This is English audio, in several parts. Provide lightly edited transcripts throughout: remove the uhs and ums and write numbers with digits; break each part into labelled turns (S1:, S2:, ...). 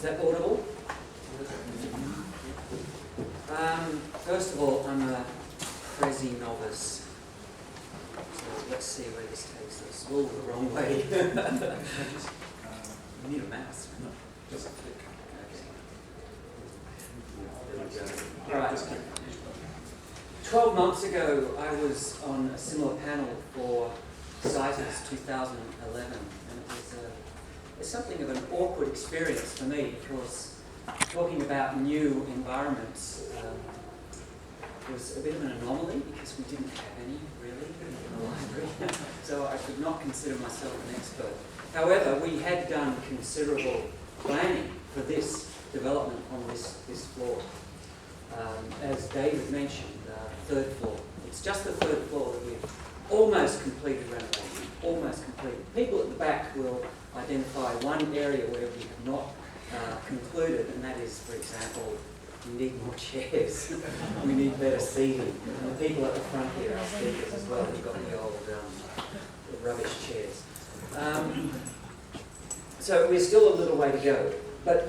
S1: Is that audible? First of all, I'm a Prezi novice. So let's see where this takes us. Oh, the wrong way. You need a mouse.
S2: No, just a click.
S1: Okay. All right. 12 months ago, I was on a similar panel for CITERS 2011, and it's something of an awkward experience for me because talking about new environments was a bit of an anomaly because we didn't have any really in the library, so I could not consider myself an expert. However, we had done considerable planning for this development on this floor. As David mentioned, third floor. It's just the third floor that we've almost completed renovation, almost completed. People at the back will identify one area where we have not concluded, and that is, for example, we need more chairs. We need better seating. And the people at the front here are speakers as well. We've got the old rubbish chairs. So we're still a little way to go, but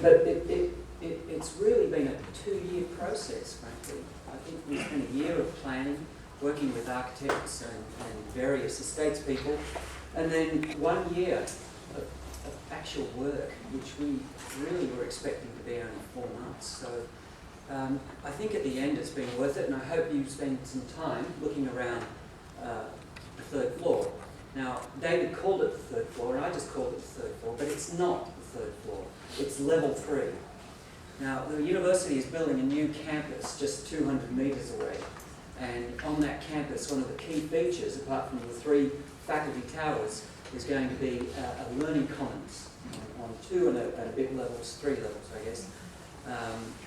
S1: it's really been a 2-year process, frankly. I think we spent a year of planning, working with architects and various estates people, and then 1 year of actual work, which we really were expecting to be only 4 months. So I think at the end it's been worth it, and I hope you spend some time looking around the third floor. Now, David called it the third floor, and I just called it the third floor, but it's not the third floor. It's level 3. Now, the university is building a new campus just 200 metres away, and on that campus, one of the key features, apart from the 3 faculty towers, is going to be a learning commons on 2 and a bit levels, 3 levels, I guess.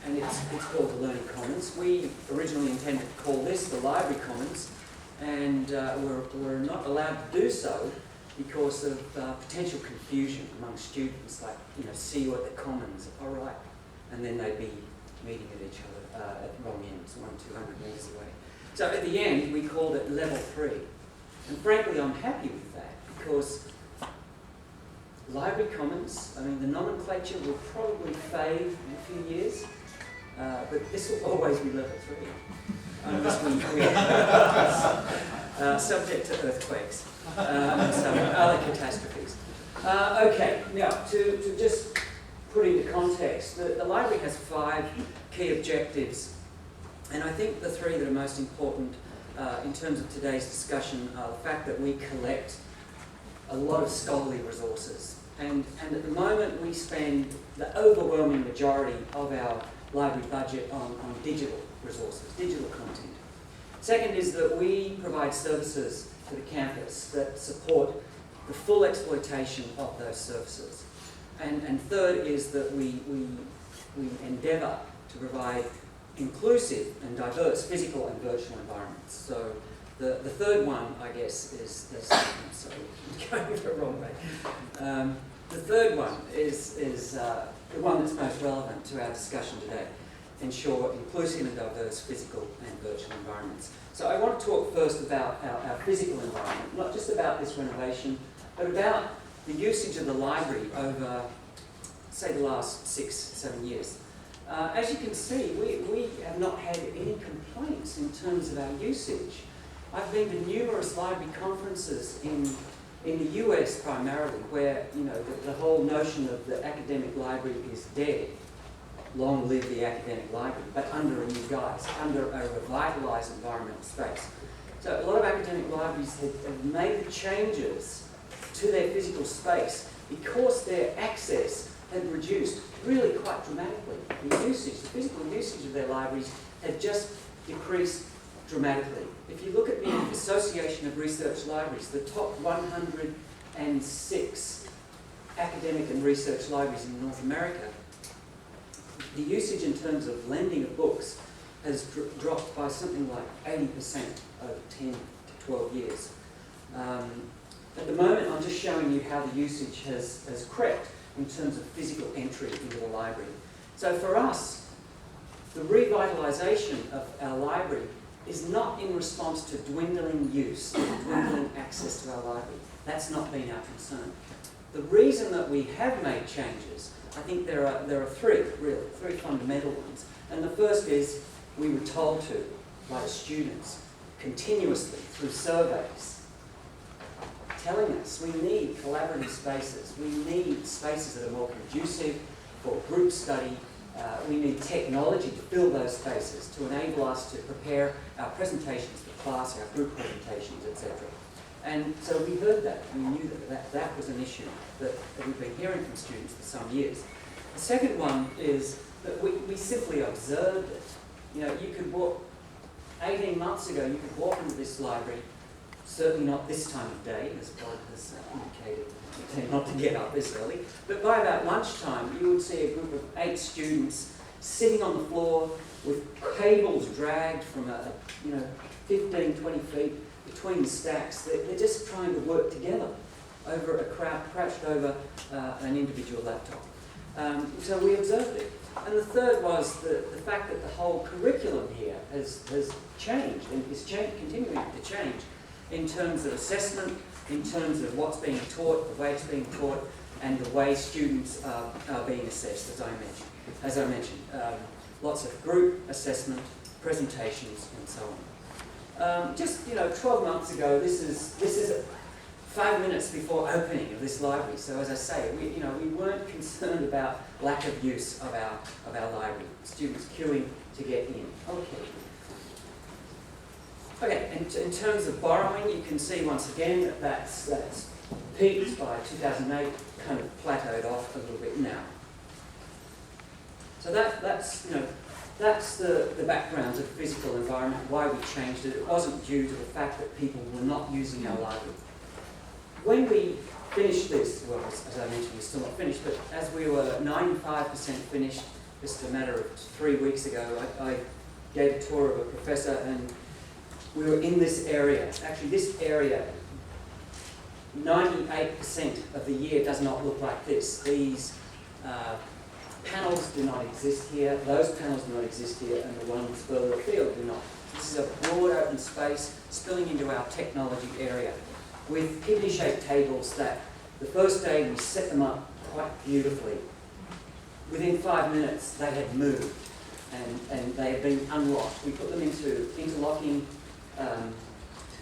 S1: And it's called the Learning Commons. We originally intended to call this the Library Commons, and we're not allowed to do so because of potential confusion among students, like, see you at the Commons, all right, and then they'd be meeting at each other at wrong ends, 200 metres away. So at the end, we called it Level 3. And frankly, I'm happy with that because Library Commons, I mean, the nomenclature will probably fade in a few years, but this will always be Level 3. Unless we subject to earthquakes and some other catastrophes. Okay, now to just put into context, the library has 5 key objectives, and I think the 3 that are most important in terms of today's discussion are the fact that we collect a lot of scholarly resources, and at the moment we spend the overwhelming majority of our library budget on digital resources, digital content. Second is that we provide services to the campus that support the full exploitation of those services. And third is that we endeavour to provide inclusive and diverse physical and virtual environments. So the third one, I guess, is sorry, I'm going the wrong way. The third one is the one that's most relevant to our discussion today. Ensure inclusive and diverse physical and virtual environments. So I want to talk first about our physical environment, not just about this renovation, but about the usage of the library over, say, the last 6-7 years. As you can see, we have not had any complaints in terms of our usage. I've been to numerous library conferences in the US primarily, where the whole notion of the academic library is dead. Long live the academic library, but under a new guise, under a revitalised environmental space. So a lot of academic libraries have made the changes to their physical space because their access had reduced really quite dramatically. The physical usage of their libraries had just decreased dramatically. If you look at the Association of Research Libraries, the top 106 academic and research libraries in North America, the usage in terms of lending of books has dropped by something like 80% over 10 to 12 years. At the moment, I'm just showing you how the usage has crept in terms of physical entry into the library. So for us, the revitalisation of our library is not in response to dwindling use, dwindling access to our library. That's not been our concern. The reason that we have made changes, I think there are three fundamental ones. And the first is we were told to, by the students, continuously through surveys, telling us we need collaborative spaces, we need spaces that are more conducive for group study, we need technology to fill those spaces, to enable us to prepare our presentations for class, our group presentations, etc. And so we heard that, we knew that was an issue that we've been hearing from students for some years. The second one is that we simply observed it. You know, you could walk, 18 months ago, you could walk into this library, certainly not this time of day, as Bob has indicated, you tend not to get up this early, but by about lunchtime, you would see a group of 8 students sitting on the floor with cables dragged from 15, 20 feet between the stacks. They're just trying to work together over a crowd, crouched over an individual laptop. So we observed it. And the third was the fact that the whole curriculum here has changed and is continuing to change in terms of assessment, in terms of what's being taught, the way it's being taught, and the way students are being assessed, as I mentioned. Lots of group assessment, presentations, and so on. 12 months ago, this is 5 minutes before opening of this library. So as I say, we weren't concerned about lack of use of our library. Students queuing to get in. Okay. In terms of borrowing, you can see once again that that's peaked by 2008, kind of plateaued off a little bit now. So that's the background of the physical environment, why we changed it. It wasn't due to the fact that people were not using our library. When we finished this, well, as I mentioned, we're still not finished, but as we were 95% finished, just a matter of 3 weeks ago, I gave a tour of a professor, and we were in this area. Actually, this area, 98% of the year does not look like this. These panels do not exist here, those panels do not exist here, and the ones further afield do not. This is a broad open space spilling into our technology area, with kidney-shaped tables that the first day we set them up quite beautifully. Within 5 minutes, they had moved and they had been unlocked. We put them into interlocking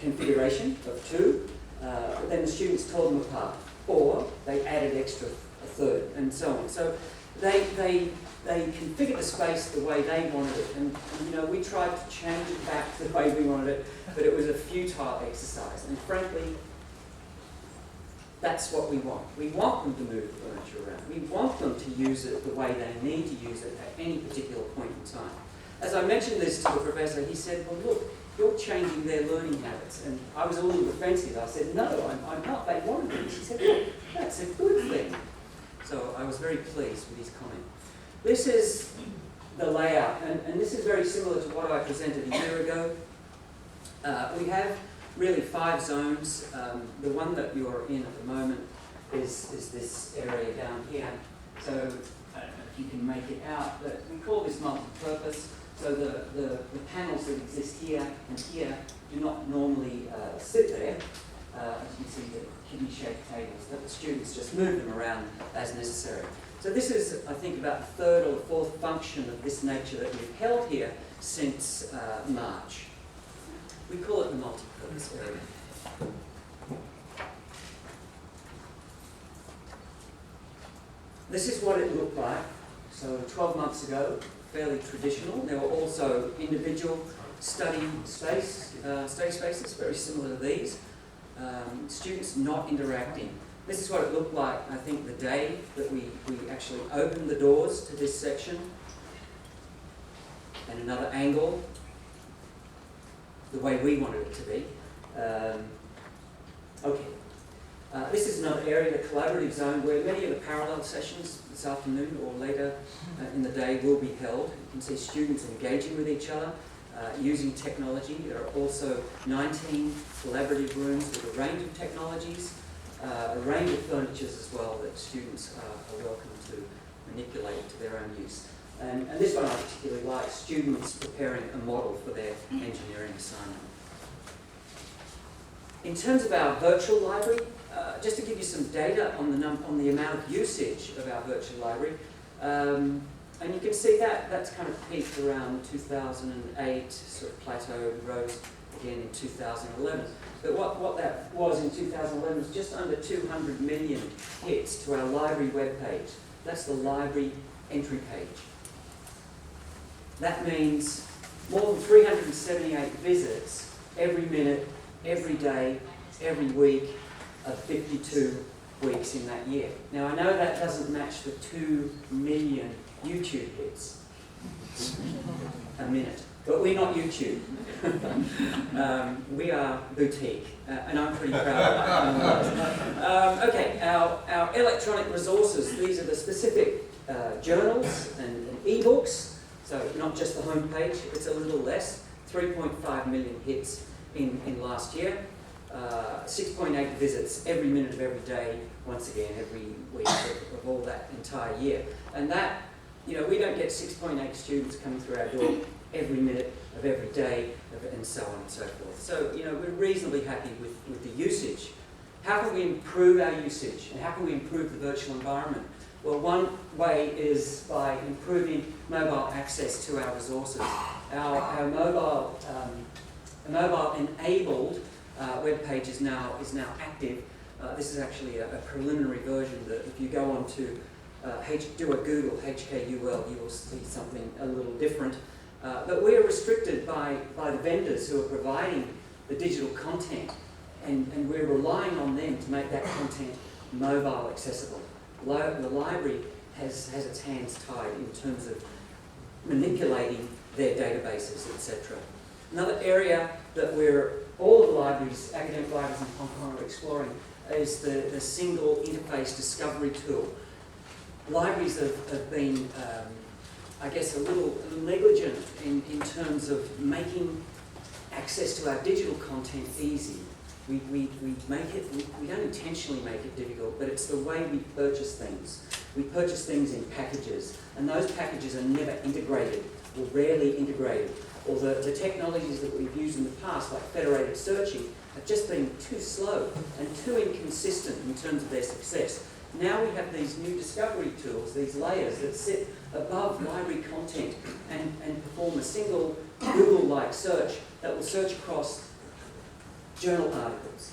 S1: configuration of 2, but then the students tore them apart, or they added extra a third, and so on. So they configured the space the way they wanted it, and we tried to change it back to the way we wanted it, but it was a futile exercise. And frankly, that's what we want. We want them to move the furniture around. We want them to use it the way they need to use it at any particular point in time. As I mentioned this to the professor, he said, well, look, you're changing their learning habits. And I was a little defensive. I said, no, I'm not. They wanted this. He said, look, that's a good thing. So I was very pleased with his comment. This is the layout, and this is very similar to what I presented a year ago. We have really 5 zones. The one that you're in at the moment is this area down here. So I don't know if you can make it out, but we call this multi-purpose. So the panels that exist here and here do not normally sit there. As you can see, the kidney-shaped tables, but the students just move them around as necessary. So this is, I think, about the 3rd or the 4th function of this nature that we've held here since March. We call it the multi-purpose area. This is what it looked like. So 12 months ago, fairly traditional. There were also individual study spaces, very similar to these. Students not interacting. This is what it looked like, I think, the day that we actually opened the doors to this section. And another angle, the way we wanted it to be. This is another area, the collaborative zone, where many of the parallel sessions this afternoon or later in the day will be held. You can see students engaging with each other, using technology. There are also 19 collaborative rooms with a range of technologies, a range of furnitures as well that students are welcome to manipulate to their own use. And this one I particularly like, students preparing a model for their engineering assignment. In terms of our virtual library, just to give you some data on the amount of usage of our virtual library. And you can see that that's kind of peaked around 2008, sort of plateaued, rose again in 2011. But what that was in 2011 was just under 200 million hits to our library webpage. That's the library entry page. That means more than 378 visits every minute, every day, every week of 52 weeks in that year. Now I know that doesn't match the 2 million YouTube hits a minute, but we're not YouTube. We are boutique, and I'm pretty proud of that. Okay, our electronic resources, these are the specific journals and e-books, so not just the homepage, it's a little less, 3.5 million hits in last year, 6.8 visits every minute of every day, once again, every week of all that entire year. And that, you know, we don't get 6.8 students coming through our door every minute of every day, and so on and so forth. So, you know, we're reasonably happy with the usage. How can we improve our usage, and how can we improve the virtual environment? Well, one way is by improving mobile access to our resources. Our mobile-enabled web page is now active. This is actually a preliminary version that if you go on to do a Google HKUL, you will see something a little different. But we are restricted by the vendors who are providing the digital content, and we're relying on them to make that content mobile accessible. The library has its hands tied in terms of manipulating their databases, etc. Another area that all of the libraries, academic libraries in Hong Kong, are exploring is the single interface discovery tool. Libraries have been, I guess, a little negligent in terms of making access to our digital content easy. We don't intentionally make it difficult, but it's the way we purchase things. We purchase things in packages, and those packages are never integrated, or rarely integrated. Or the technologies that we've used in the past, like federated searching, have just been too slow and too inconsistent in terms of their success. Now we have these new discovery tools, these layers that sit above library content and perform a single Google-like search that will search across journal articles,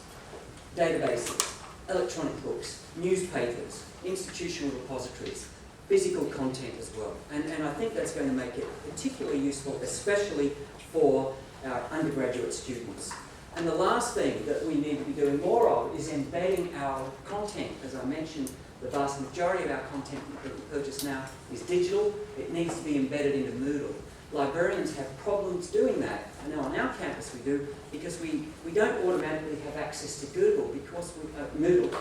S1: databases, electronic books, newspapers, institutional repositories, physical content as well. And I think that's going to make it particularly useful, especially for our undergraduate students. And the last thing that we need to be doing more of is embedding our content. As I mentioned, the vast majority of our content that we purchase now is digital. It needs to be embedded into Moodle. Librarians have problems doing that. I know on our campus we do, because we don't automatically have access to Google, because Moodle,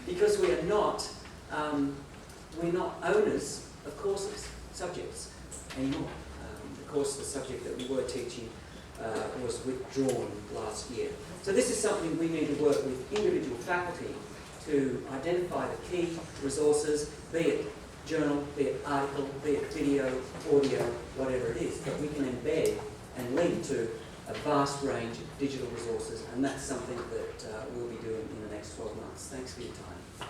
S1: because we're not owners of courses, subjects anymore. The subject that we were teaching was withdrawn last year. So this is something we need to work with individual faculty to identify the key resources, be it journal, be it article, be it video, audio, whatever it is, that we can embed and link to a vast range of digital resources, and that's something that we'll be doing in the next 12 months. Thanks for your time.